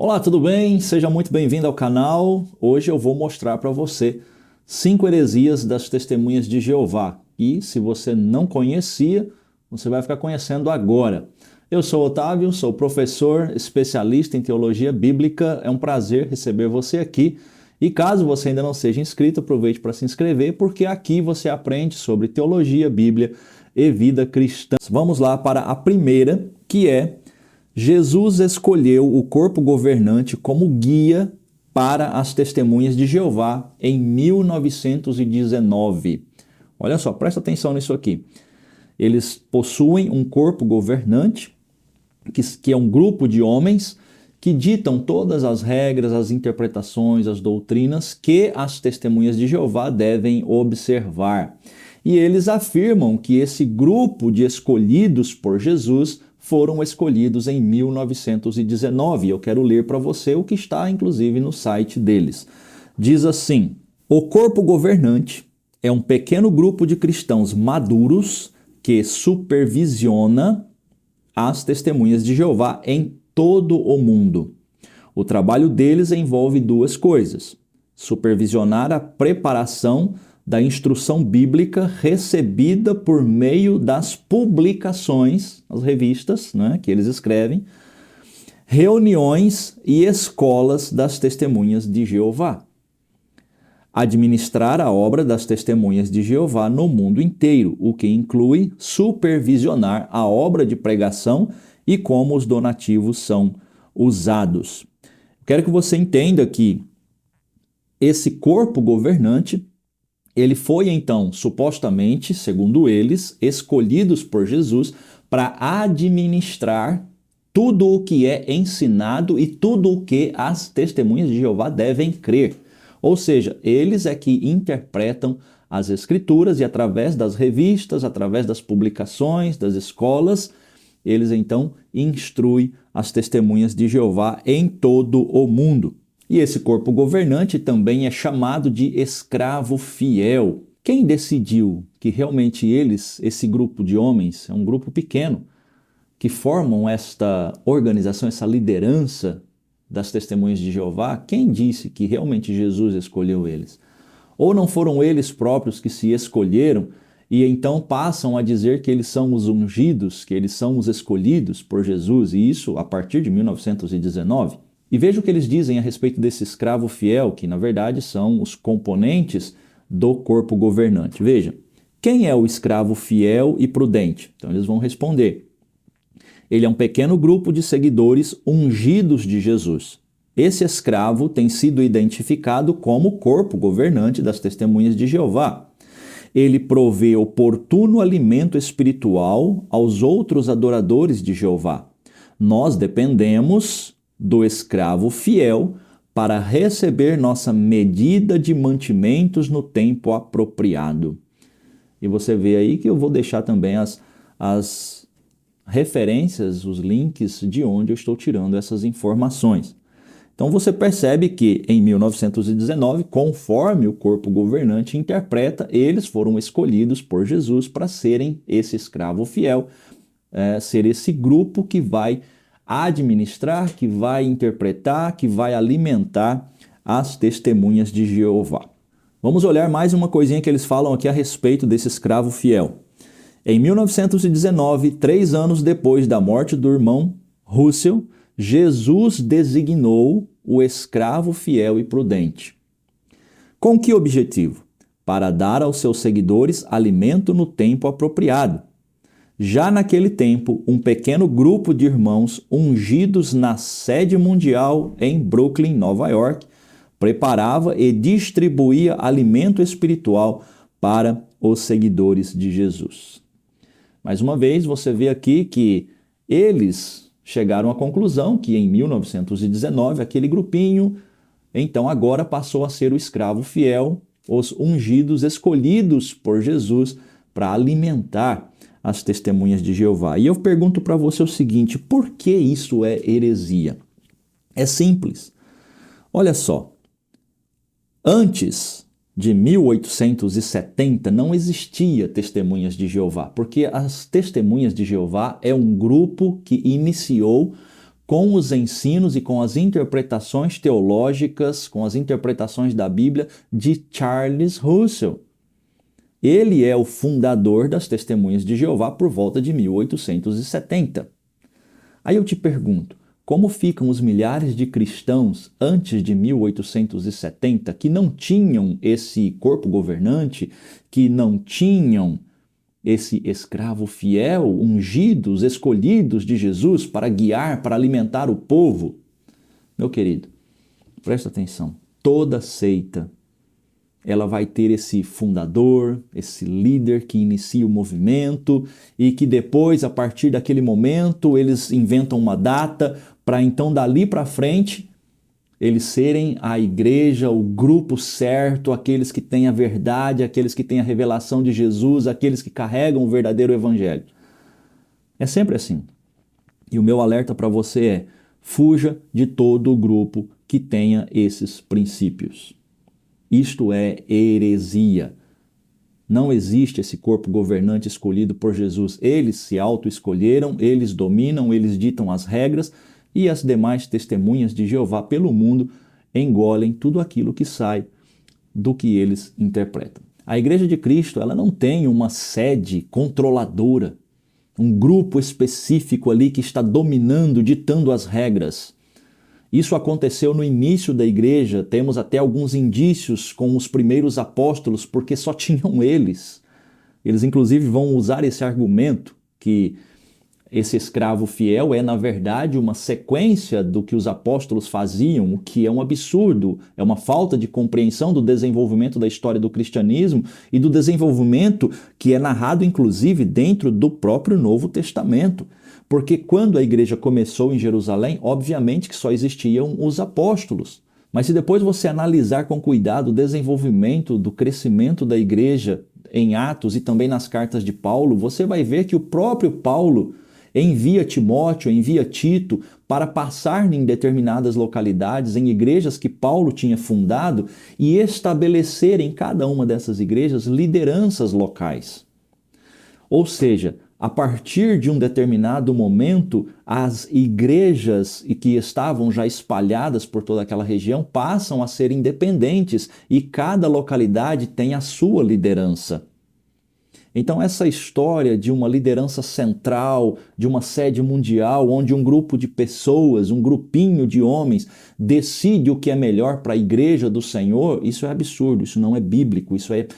Olá, tudo bem? Seja muito bem-vindo ao canal. Hoje eu vou mostrar para você 5 heresias das Testemunhas de Jeová. E se você não conhecia, você vai ficar conhecendo agora. Eu sou Otávio, sou professor, especialista em teologia bíblica. É um prazer receber você aqui. E caso você ainda não seja inscrito, aproveite para se inscrever, porque aqui você aprende sobre teologia, Bíblia e vida cristã. Vamos lá para a primeira, que é: Jesus escolheu o corpo governante como guia para as Testemunhas de Jeová em 1919. Olha só, presta atenção nisso aqui. Eles possuem um corpo governante, que é um grupo de homens que ditam todas as regras, as interpretações, as doutrinas que as Testemunhas de Jeová devem observar. E eles afirmam que esse grupo de escolhidos por Jesus foram escolhidos em 1919. Eu quero ler para você o que está, inclusive, no site deles. Diz assim: o corpo governante é um pequeno grupo de cristãos maduros que supervisiona as Testemunhas de Jeová em todo o mundo. O trabalho deles envolve duas coisas: supervisionar a preparação da instrução bíblica recebida por meio das publicações, as revistas, que eles escrevem, reuniões e escolas das Testemunhas de Jeová. Administrar a obra das Testemunhas de Jeová no mundo inteiro, o que inclui supervisionar a obra de pregação e como os donativos são usados. Quero que você entenda que esse corpo governante, ele foi então, supostamente, segundo eles, escolhidos por Jesus para administrar tudo o que é ensinado e tudo o que as Testemunhas de Jeová devem crer. Ou seja, eles é que interpretam as Escrituras e através das revistas, através das publicações, das escolas, eles então instruem as Testemunhas de Jeová em todo o mundo. E esse corpo governante também é chamado de escravo fiel. Quem decidiu que realmente eles, esse grupo de homens, é um grupo pequeno, que formam esta organização, essa liderança das Testemunhas de Jeová, quem disse que realmente Jesus escolheu eles? Ou não foram eles próprios que se escolheram e então passam a dizer que eles são os ungidos, que eles são os escolhidos por Jesus, e isso a partir de 1919? E veja o que eles dizem a respeito desse escravo fiel, que na verdade são os componentes do corpo governante. Veja, quem é o escravo fiel e prudente? Então eles vão responder: ele é um pequeno grupo de seguidores ungidos de Jesus. Esse escravo tem sido identificado como o corpo governante das Testemunhas de Jeová. Ele provê oportuno alimento espiritual aos outros adoradores de Jeová. Nós dependemos do escravo fiel para receber nossa medida de mantimentos no tempo apropriado. E você vê aí que eu vou deixar também as referências, os links de onde eu estou tirando essas informações. Então você percebe que em 1919, conforme o corpo governante interpreta, eles foram escolhidos por Jesus para serem esse escravo fiel, ser esse grupo que vai administrar, que vai interpretar, que vai alimentar as Testemunhas de Jeová. Vamos olhar mais uma coisinha que eles falam aqui a respeito desse escravo fiel. Em 1919, 3 anos depois da morte do irmão Russell, Jesus designou o escravo fiel e prudente. Com que objetivo? Para dar aos seus seguidores alimento no tempo apropriado. Já naquele tempo, um pequeno grupo de irmãos ungidos na sede mundial em Brooklyn, Nova York, preparava e distribuía alimento espiritual para os seguidores de Jesus. Mais uma vez, você vê aqui que eles chegaram à conclusão que em 1919, aquele grupinho, então agora passou a ser o escravo fiel, os ungidos, escolhidos por Jesus para alimentar as Testemunhas de Jeová. E eu pergunto para você o seguinte: por que isso é heresia? É simples. Olha só, antes de 1870 não existia Testemunhas de Jeová, porque as Testemunhas de Jeová é um grupo que iniciou com os ensinos e com as interpretações teológicas, com as interpretações da Bíblia de Charles Russell. Ele é o fundador das Testemunhas de Jeová por volta de 1870. Aí eu te pergunto, como ficam os milhares de cristãos antes de 1870 que não tinham esse corpo governante, que não tinham esse escravo fiel, ungidos, escolhidos de Jesus para guiar, para alimentar o povo? Meu querido, presta atenção, toda seita, ela vai ter esse fundador, esse líder que inicia o movimento e que depois, a partir daquele momento, eles inventam uma data para então, dali para frente, eles serem a igreja, o grupo certo, aqueles que têm a verdade, aqueles que têm a revelação de Jesus, aqueles que carregam o verdadeiro evangelho. É sempre assim. E o meu alerta para você é: fuja de todo o grupo que tenha esses princípios. Isto é heresia. Não existe esse corpo governante escolhido por Jesus. Eles se auto-escolheram, eles dominam, eles ditam as regras, e as demais testemunhas de Jeová pelo mundo engolem tudo aquilo que sai do que eles interpretam. A Igreja de Cristo, ela não tem uma sede controladora, um grupo específico ali que está dominando, ditando as regras. Isso aconteceu no início da igreja, temos até alguns indícios com os primeiros apóstolos, porque só tinham eles. Eles inclusive vão usar esse argumento que esse escravo fiel é, na verdade, uma sequência do que os apóstolos faziam, o que é um absurdo, é uma falta de compreensão do desenvolvimento da história do cristianismo e do desenvolvimento que é narrado, inclusive, dentro do próprio Novo Testamento. Porque quando a igreja começou em Jerusalém, obviamente que só existiam os apóstolos. Mas se depois você analisar com cuidado o desenvolvimento do crescimento da igreja em Atos e também nas cartas de Paulo, você vai ver que o próprio Paulo envia Timóteo, envia Tito para passar em determinadas localidades, em igrejas que Paulo tinha fundado e estabelecer em cada uma dessas igrejas lideranças locais. Ou seja, a partir de um determinado momento, as igrejas que estavam já espalhadas por toda aquela região passam a ser independentes e cada localidade tem a sua liderança. Então essa história de uma liderança central, de uma sede mundial, onde um grupo de pessoas, um grupinho de homens decide o que é melhor para a igreja do Senhor, isso é absurdo, isso não é bíblico, isso é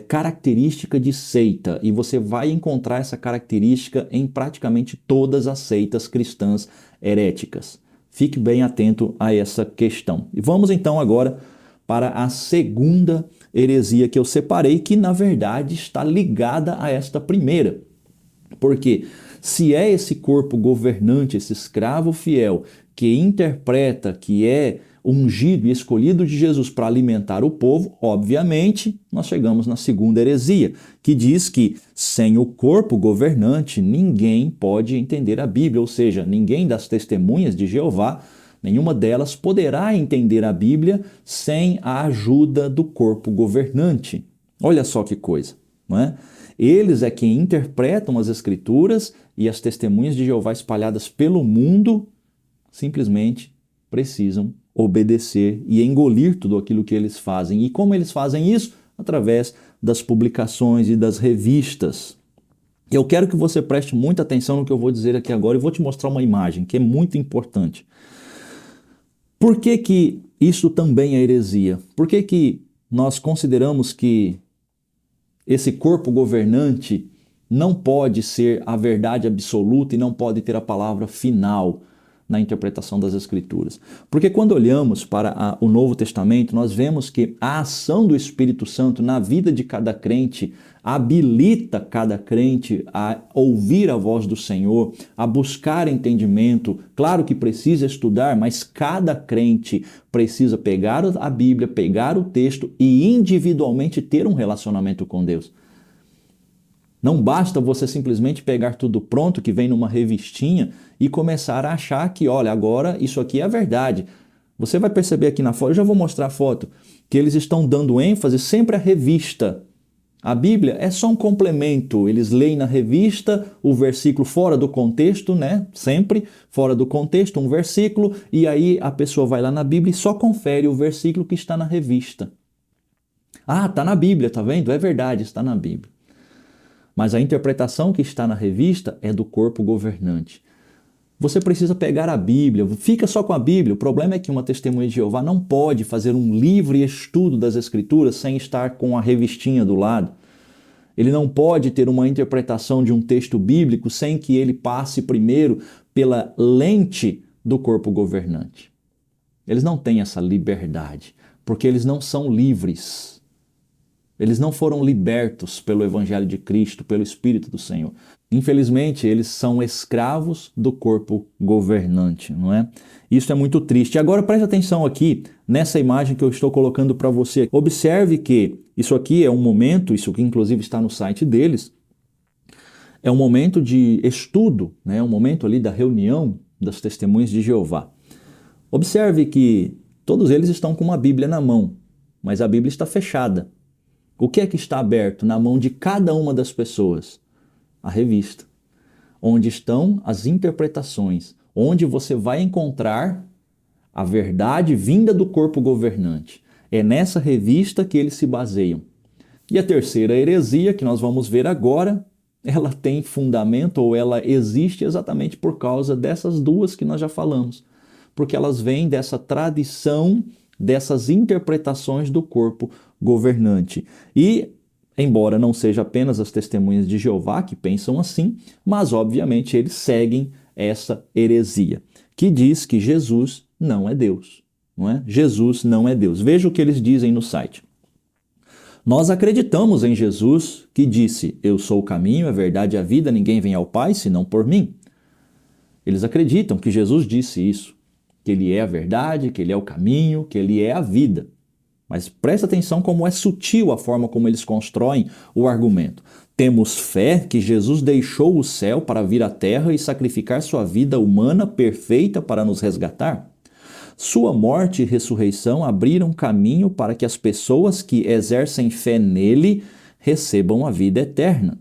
característica de seita, e você vai encontrar essa característica em praticamente todas as seitas cristãs heréticas. Fique bem atento a essa questão. E vamos então agora para a segunda heresia que eu separei, que na verdade está ligada a esta primeira. Porque se é esse corpo governante, esse escravo fiel, que interpreta que é ungido e escolhido de Jesus para alimentar o povo, obviamente nós chegamos na segunda heresia, que diz que sem o corpo governante ninguém pode entender a Bíblia, ou seja, ninguém das testemunhas de Jeová, nenhuma delas poderá entender a Bíblia sem a ajuda do corpo governante. Olha só que coisa, não é? Eles é quem interpretam as Escrituras e as testemunhas de Jeová espalhadas pelo mundo simplesmente precisam obedecer e engolir tudo aquilo que eles fazem. E como eles fazem isso? Através das publicações e das revistas. Eu quero que você preste muita atenção no que eu vou dizer aqui agora e vou te mostrar uma imagem que é muito importante. Por que que isso também é heresia? Por que que nós consideramos que esse corpo governante não pode ser a verdade absoluta e não pode ter a palavra final na interpretação das Escrituras? Porque quando olhamos para o Novo Testamento, nós vemos que a ação do Espírito Santo na vida de cada crente habilita cada crente a ouvir a voz do Senhor, a buscar entendimento. Claro que precisa estudar, mas cada crente precisa pegar a Bíblia, pegar o texto e individualmente ter um relacionamento com Deus. Não basta você simplesmente pegar tudo pronto que vem numa revistinha e começar a achar que, olha, agora isso aqui é a verdade. Você vai perceber aqui na foto, eu já vou mostrar a foto, que eles estão dando ênfase sempre à revista. A Bíblia é só um complemento. Eles leem na revista o versículo fora do contexto, né? Sempre fora do contexto, um versículo, e aí a pessoa vai lá na Bíblia e só confere o versículo que está na revista. Ah, está na Bíblia, tá vendo? É verdade, está na Bíblia. Mas a interpretação que está na revista é do corpo governante. Você precisa pegar a Bíblia, fica só com a Bíblia. O problema é que uma testemunha de Jeová não pode fazer um livre estudo das Escrituras sem estar com a revistinha do lado. Ele não pode ter uma interpretação de um texto bíblico sem que ele passe primeiro pela lente do corpo governante. Eles não têm essa liberdade, porque eles não são livres. Eles não foram libertos pelo Evangelho de Cristo, pelo Espírito do Senhor. Infelizmente, eles são escravos do corpo governante, não é? Isso é muito triste. Agora preste atenção aqui nessa imagem que eu estou colocando para você. Observe que isso aqui é um momento, isso aqui inclusive está no site deles, é um momento de estudo, né? Um momento ali da reunião das testemunhas de Jeová. Observe que todos eles estão com uma Bíblia na mão, mas a Bíblia está fechada. O que é que está aberto na mão de cada uma das pessoas? A revista, onde estão as interpretações, onde você vai encontrar a verdade vinda do corpo governante. É nessa revista que eles se baseiam. E a terceira heresia, que nós vamos ver agora, ela tem fundamento ou ela existe exatamente por causa dessas duas que nós já falamos. Porque elas vêm dessa tradição, dessas interpretações do corpo governante. E, embora não seja apenas as testemunhas de Jeová que pensam assim, mas obviamente eles seguem essa heresia, que diz que Jesus não é Deus, não é? Jesus não é Deus. Veja o que eles dizem no site. Nós acreditamos em Jesus, que disse: eu sou o caminho, a verdade e a vida, ninguém vem ao Pai senão por mim. Eles acreditam que Jesus disse isso, que ele é a verdade, que ele é o caminho, que ele é a vida. Mas presta atenção como é sutil a forma como eles constroem o argumento. Temos fé que Jesus deixou o céu para vir à terra e sacrificar sua vida humana perfeita para nos resgatar. Sua morte e ressurreição abriram caminho para que as pessoas que exercem fé nele recebam a vida eterna.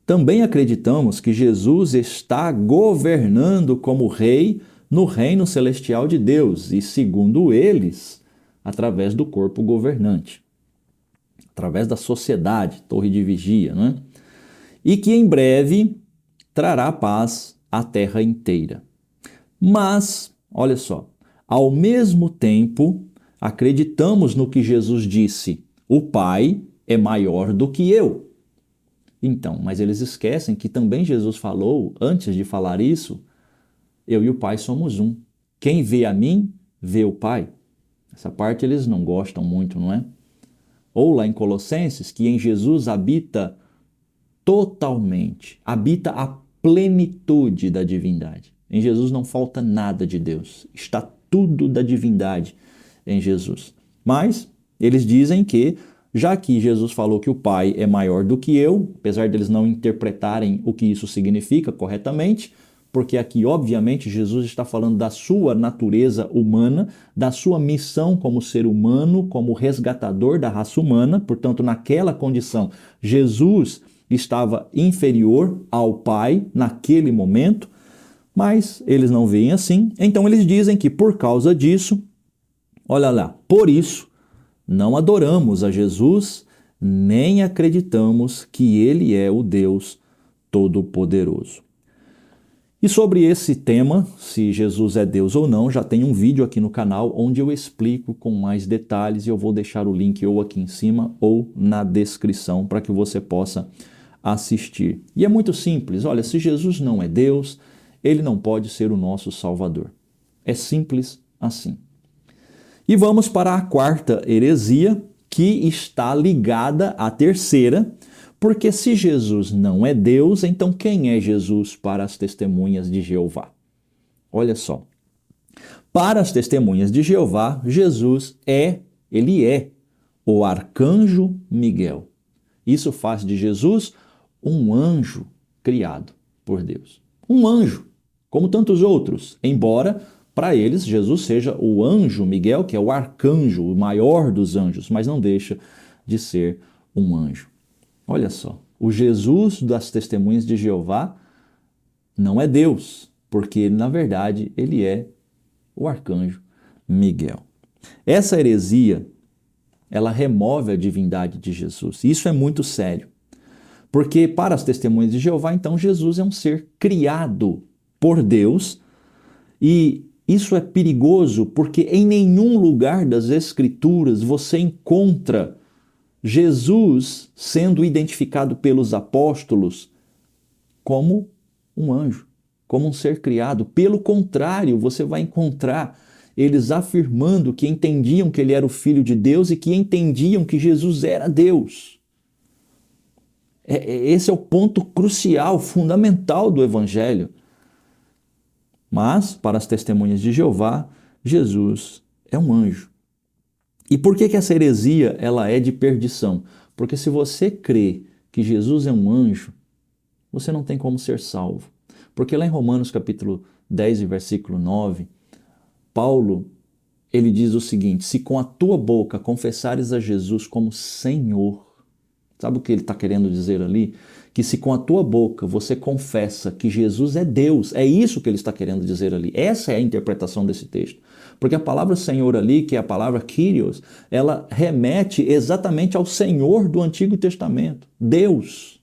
Também acreditamos que Jesus está governando como rei no reino celestial de Deus e, segundo eles, através do corpo governante, através da sociedade, torre de vigia, não é? E que em breve trará paz à terra inteira. Mas, olha só, ao mesmo tempo, acreditamos no que Jesus disse: o Pai é maior do que eu. Então, mas eles esquecem que também Jesus falou, antes de falar isso, eu e o Pai somos um. Quem vê a mim, vê o Pai. Essa parte eles não gostam muito, não é? Ou lá em Colossenses, que em Jesus habita totalmente, habita a plenitude da divindade. Em Jesus não falta nada de Deus, está tudo da divindade em Jesus. Mas eles dizem que, já que Jesus falou que o Pai é maior do que eu, apesar deles não interpretarem o que isso significa corretamente, porque aqui, obviamente, Jesus está falando da sua natureza humana, da sua missão como ser humano, como resgatador da raça humana. Portanto, naquela condição, Jesus estava inferior ao Pai naquele momento, mas eles não veem assim. Então, eles dizem que por causa disso, olha lá, por isso, não adoramos a Jesus, nem acreditamos que ele é o Deus Todo-Poderoso. E sobre esse tema, se Jesus é Deus ou não, já tem um vídeo aqui no canal onde eu explico com mais detalhes e eu vou deixar o link ou aqui em cima ou na descrição para que você possa assistir. E é muito simples, olha, se Jesus não é Deus, ele não pode ser o nosso Salvador. É simples assim. E vamos para a quarta heresia, que está ligada à terceira, porque se Jesus não é Deus, então quem é Jesus para as testemunhas de Jeová? Olha só. Para as testemunhas de Jeová, Jesus ele é o arcanjo Miguel. Isso faz de Jesus um anjo criado por Deus. Um anjo, como tantos outros, embora para eles Jesus seja o anjo Miguel, que é o arcanjo, o maior dos anjos, mas não deixa de ser um anjo. Olha só, o Jesus das Testemunhas de Jeová não é Deus, porque na verdade ele é o arcanjo Miguel. Essa heresia, ela remove a divindade de Jesus. Isso é muito sério. Porque para as Testemunhas de Jeová, então, Jesus é um ser criado por Deus, e isso é perigoso porque em nenhum lugar das Escrituras você encontra Jesus sendo identificado pelos apóstolos como um anjo, como um ser criado. Pelo contrário, você vai encontrar eles afirmando que entendiam que ele era o Filho de Deus e que entendiam que Jesus era Deus. Esse é o ponto crucial, fundamental do Evangelho. Mas, para as Testemunhas de Jeová, Jesus é um anjo. E por que essa heresia ela é de perdição? Porque se você crê que Jesus é um anjo, você não tem como ser salvo. Porque lá em Romanos capítulo 10 e versículo 9, Paulo, ele diz o seguinte: se com a tua boca confessares a Jesus como Senhor, sabe o que ele está querendo dizer ali? Que se com a tua boca você confessa que Jesus é Deus, é isso que ele está querendo dizer ali. Essa é a interpretação desse texto. Porque a palavra Senhor ali, que é a palavra Kyrios, ela remete exatamente ao Senhor do Antigo Testamento, Deus.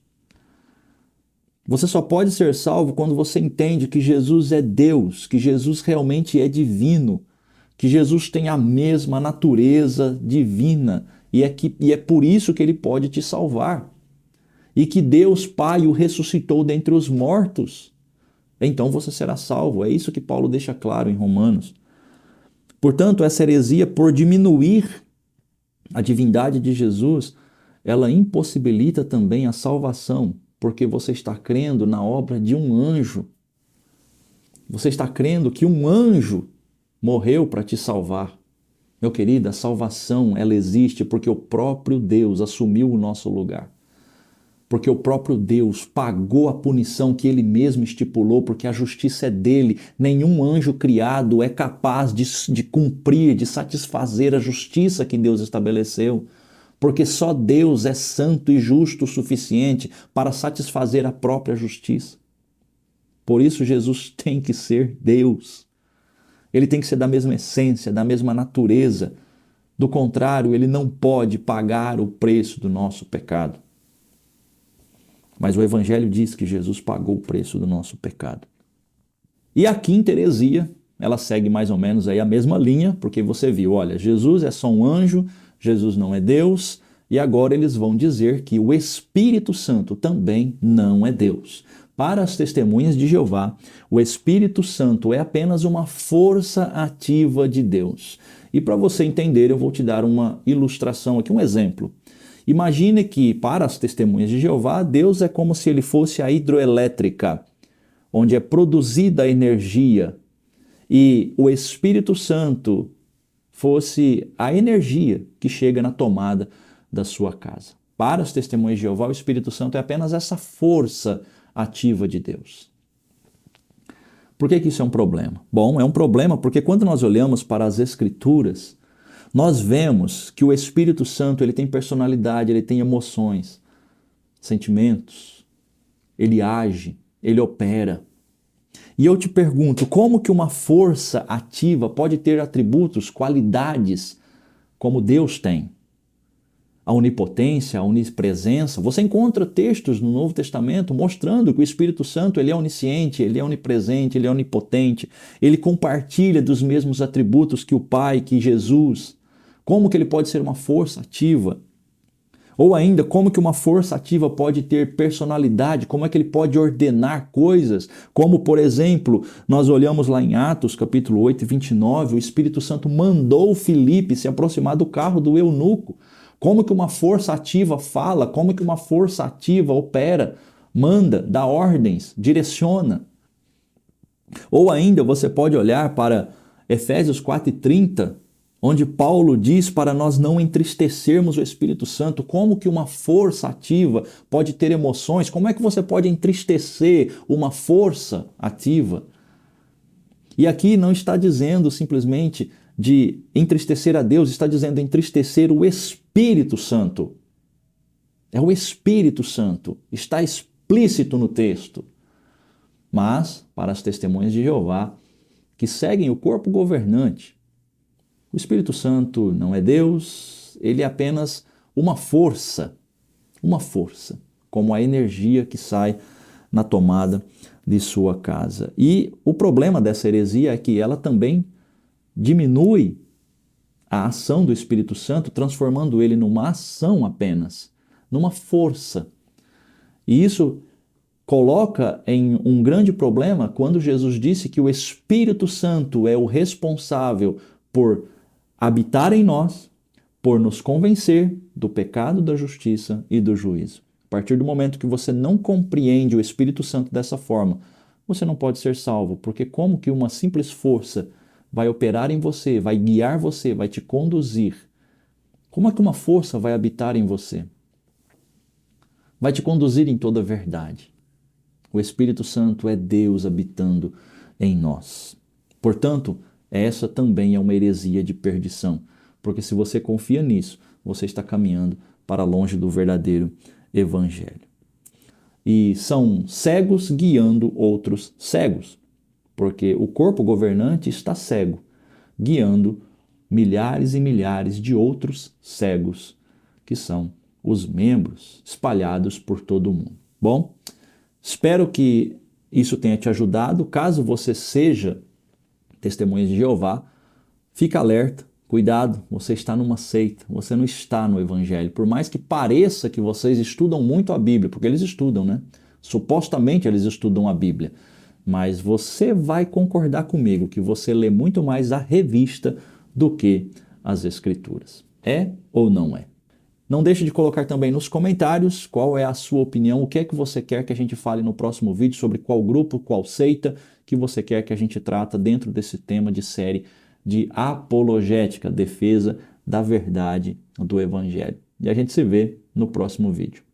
Você só pode ser salvo quando você entende que Jesus é Deus, que Jesus realmente é divino, que Jesus tem a mesma natureza divina e é por isso que ele pode te salvar. E que Deus Pai o ressuscitou dentre os mortos. Então você será salvo. É isso que Paulo deixa claro em Romanos. Portanto, essa heresia, por diminuir a divindade de Jesus, ela impossibilita também a salvação, porque você está crendo na obra de um anjo. Você está crendo que um anjo morreu para te salvar. Meu querido, a salvação, ela existe porque o próprio Deus assumiu o nosso lugar. Porque o próprio Deus pagou a punição que ele mesmo estipulou, porque a justiça é dele. Nenhum anjo criado é capaz de cumprir, de satisfazer a justiça que Deus estabeleceu. Porque só Deus é santo e justo o suficiente para satisfazer a própria justiça. Por isso Jesus tem que ser Deus. Ele tem que ser da mesma essência, da mesma natureza. Do contrário, ele não pode pagar o preço do nosso pecado. Mas o Evangelho diz que Jesus pagou o preço do nosso pecado. E a quinta heresia, ela segue mais ou menos aí a mesma linha, porque você viu, olha, Jesus é só um anjo, Jesus não é Deus, e agora eles vão dizer que o Espírito Santo também não é Deus. Para as Testemunhas de Jeová, o Espírito Santo é apenas uma força ativa de Deus. E para você entender, eu vou te dar uma ilustração aqui, um exemplo. Imagine que, para as Testemunhas de Jeová, Deus é como se ele fosse a hidroelétrica, onde é produzida a energia, e o Espírito Santo fosse a energia que chega na tomada da sua casa. Para as Testemunhas de Jeová, o Espírito Santo é apenas essa força ativa de Deus. Por que isso é um problema? Bom, é um problema porque quando nós olhamos para as Escrituras, nós vemos que o Espírito Santo ele tem personalidade, ele tem emoções, sentimentos, ele age, ele opera. E eu te pergunto, como que uma força ativa pode ter atributos, qualidades como Deus tem? A onipotência, a onipresença. Você encontra textos no Novo Testamento mostrando que o Espírito Santo ele é onisciente, ele é onipresente, ele é onipotente, ele compartilha dos mesmos atributos que o Pai, que Jesus. Como que ele pode ser uma força ativa? Ou ainda, como que uma força ativa pode ter personalidade? Como é que ele pode ordenar coisas? Como, por exemplo, nós olhamos lá em Atos, capítulo 8 e 29, o Espírito Santo mandou Filipe se aproximar do carro do eunuco. Como que uma força ativa fala? Como que uma força ativa opera? Manda, dá ordens, direciona. Ou ainda, você pode olhar para Efésios 4:30, onde Paulo diz para nós não entristecermos o Espírito Santo. Como que uma força ativa pode ter emoções? Como é que você pode entristecer uma força ativa? E aqui não está dizendo simplesmente de entristecer a Deus, está dizendo entristecer o Espírito Santo. É o Espírito Santo. Está explícito no texto. Mas, para as testemunhas de Jeová, que seguem o corpo governante, o Espírito Santo não é Deus, ele é apenas uma força, como a energia que sai na tomada de sua casa. E o problema dessa heresia é que ela também diminui a ação do Espírito Santo, transformando ele numa ação apenas, numa força. E isso coloca em um grande problema quando Jesus disse que o Espírito Santo é o responsável por habitar em nós, por nos convencer do pecado, da justiça e do juízo. A partir do momento que você não compreende o Espírito Santo dessa forma, você não pode ser salvo, porque como que uma simples força vai operar em você, vai guiar você, vai te conduzir? Como é que uma força vai habitar em você? Vai te conduzir em toda a verdade. O Espírito Santo é Deus habitando em nós. Portanto, essa também é uma heresia de perdição, porque se você confia nisso, você está caminhando para longe do verdadeiro evangelho. E são cegos guiando outros cegos, porque o corpo governante está cego, guiando milhares e milhares de outros cegos, que são os membros espalhados por todo o mundo. Bom, espero que isso tenha te ajudado. Caso você seja testemunha de Jeová, fica alerta, cuidado, você está numa seita, você não está no Evangelho. Por mais que pareça que vocês estudam muito a Bíblia, porque eles estudam, né? Supostamente eles estudam a Bíblia, mas você vai concordar comigo que você lê muito mais a revista do que as Escrituras. É ou não é? Não deixe de colocar também nos comentários qual é a sua opinião, o que é que você quer que a gente fale no próximo vídeo, sobre qual grupo, qual seita que você quer que a gente trata dentro desse tema de série de apologética, defesa da verdade do Evangelho. E a gente se vê no próximo vídeo.